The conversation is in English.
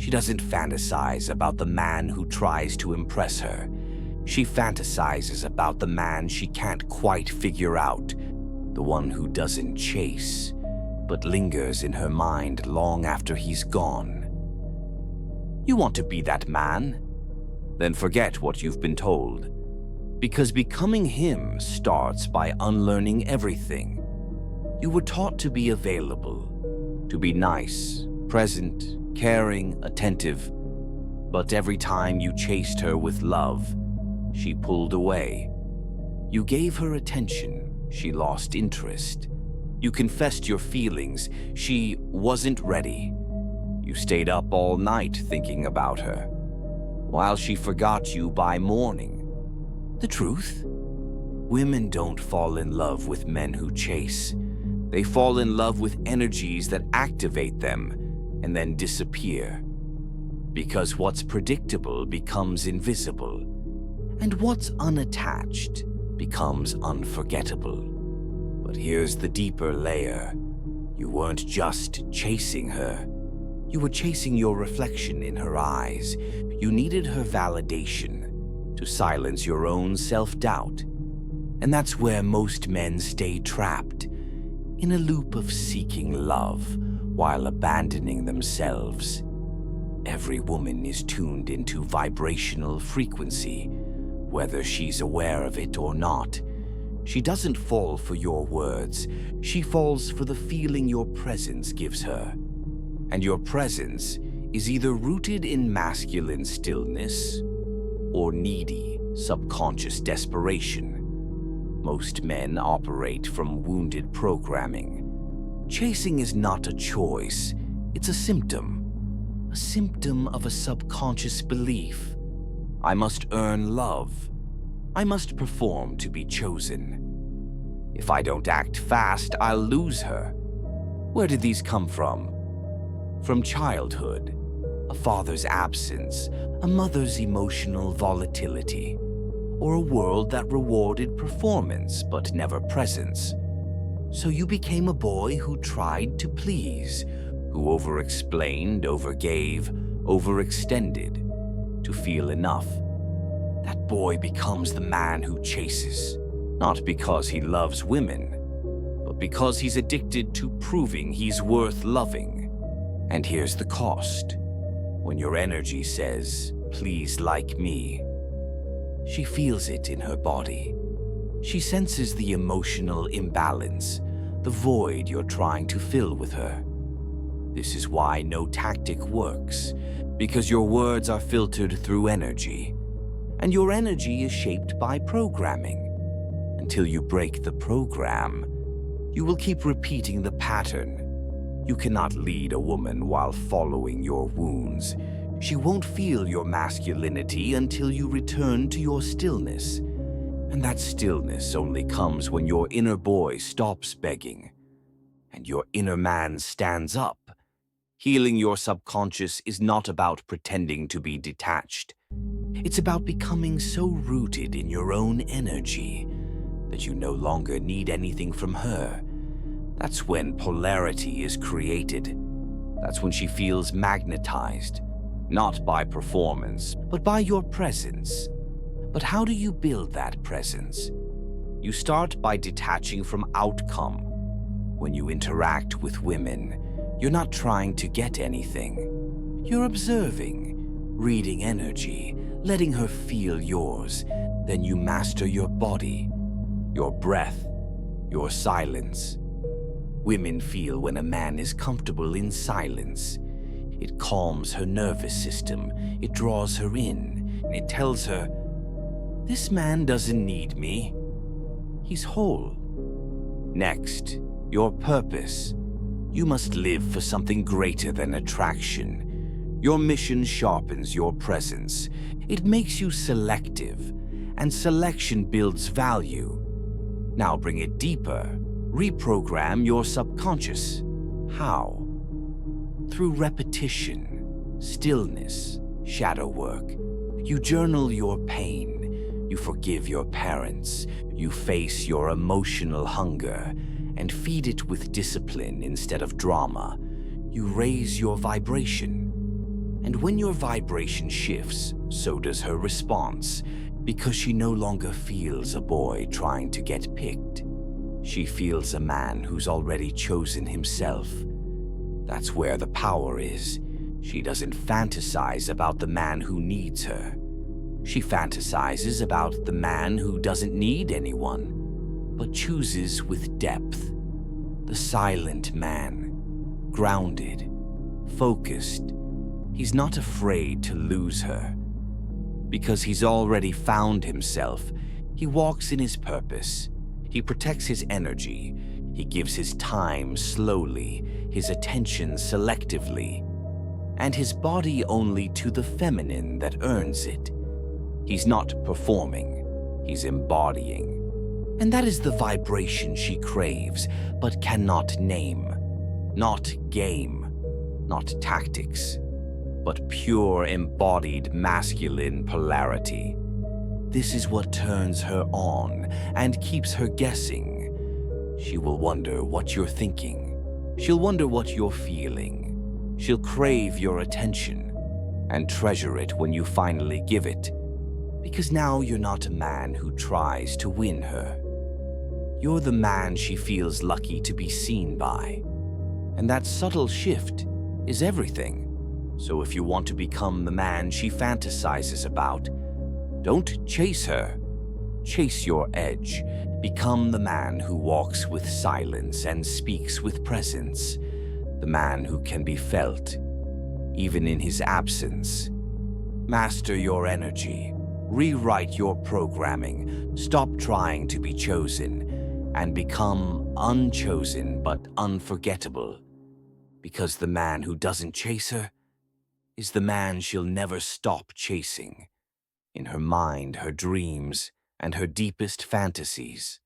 She doesn't fantasize about the man who tries to impress her. She fantasizes about the man she can't quite figure out, the one who doesn't chase, but lingers in her mind long after he's gone. You want to be that man? Then forget what you've been told, because becoming him starts by unlearning everything. You were taught to be available, to be nice, present, caring, attentive, but every time you chased her with love, she pulled away. You gave her attention, she lost interest. You confessed your feelings, she wasn't ready. You stayed up all night thinking about her, while she forgot you by morning. The truth? Women don't fall in love with men who chase. They fall in love with energies that activate them and then disappear. Because what's predictable becomes invisible, and what's unattached becomes unforgettable. But here's the deeper layer. You weren't just chasing her. You were chasing your reflection in her eyes. You needed her validation to silence your own self-doubt. And that's where most men stay trapped, in a loop of seeking love while abandoning themselves. Every woman is tuned into vibrational frequency, whether she's aware of it or not. She doesn't fall for your words. She falls for the feeling your presence gives her. And your presence is either rooted in masculine stillness or needy, subconscious desperation. Most men operate from wounded programming. Chasing is not a choice, it's a symptom of a subconscious belief. I must earn love. I must perform to be chosen. If I don't act fast, I'll lose her. Where did these come from? From childhood, a father's absence, a mother's emotional volatility, or a world that rewarded performance but never presence. So you became a boy who tried to please, who over-explained, over-gave, overextended to feel enough. That boy becomes the man who chases, not because he loves women, but because he's addicted to proving he's worth loving. And here's the cost. When your energy says, "Please like me," she feels it in her body. She senses the emotional imbalance, the void you're trying to fill with her. This is why no tactic works, because your words are filtered through energy, and your energy is shaped by programming. Until you break the program, you will keep repeating the pattern. You cannot lead a woman while following your wounds. She won't feel your masculinity until you return to your stillness. And that stillness only comes when your inner boy stops begging and your inner man stands up. Healing your subconscious is not about pretending to be detached. It's about becoming so rooted in your own energy that you no longer need anything from her. That's when polarity is created. That's when she feels magnetized, not by performance, but by your presence. But how do you build that presence? You start by detaching from outcome. When you interact with women, you're not trying to get anything. You're observing, reading energy, letting her feel yours. Then you master your body, your breath, your silence. Women feel when a man is comfortable in silence. It calms her nervous system, it draws her in, and it tells her, "This man doesn't need me. He's whole." Next, your purpose. You must live for something greater than attraction. Your mission sharpens your presence. It makes you selective, and selection builds value. Now bring it deeper. Reprogram your subconscious. How? Through repetition, stillness, shadow work. You journal your pain. You forgive your parents. You face your emotional hunger and feed it with discipline instead of drama. You raise your vibration. And when your vibration shifts, so does her response, because she no longer feels a boy trying to get picked. She feels a man who's already chosen himself. That's where the power is. She doesn't fantasize about the man who needs her. She fantasizes about the man who doesn't need anyone, but chooses with depth. The silent man, grounded, focused. He's not afraid to lose her. Because he's already found himself, he walks in his purpose. He protects his energy. He gives his time slowly, his attention selectively, and his body only to the feminine that earns it. He's not performing, he's embodying. And that is the vibration she craves, but cannot name. Not game, not tactics, but pure embodied masculine polarity. This is what turns her on and keeps her guessing. She will wonder what you're thinking. She'll wonder what you're feeling. She'll crave your attention and treasure it when you finally give it. Because now you're not a man who tries to win her. You're the man she feels lucky to be seen by. And that subtle shift is everything. So if you want to become the man she fantasizes about, don't chase her. Chase your edge. Become the man who walks with silence and speaks with presence. The man who can be felt, even in his absence. Master your energy. Rewrite your programming. Stop trying to be chosen and become unchosen but unforgettable. Because the man who doesn't chase her is the man she'll never stop chasing. In her mind, her dreams, and her deepest fantasies.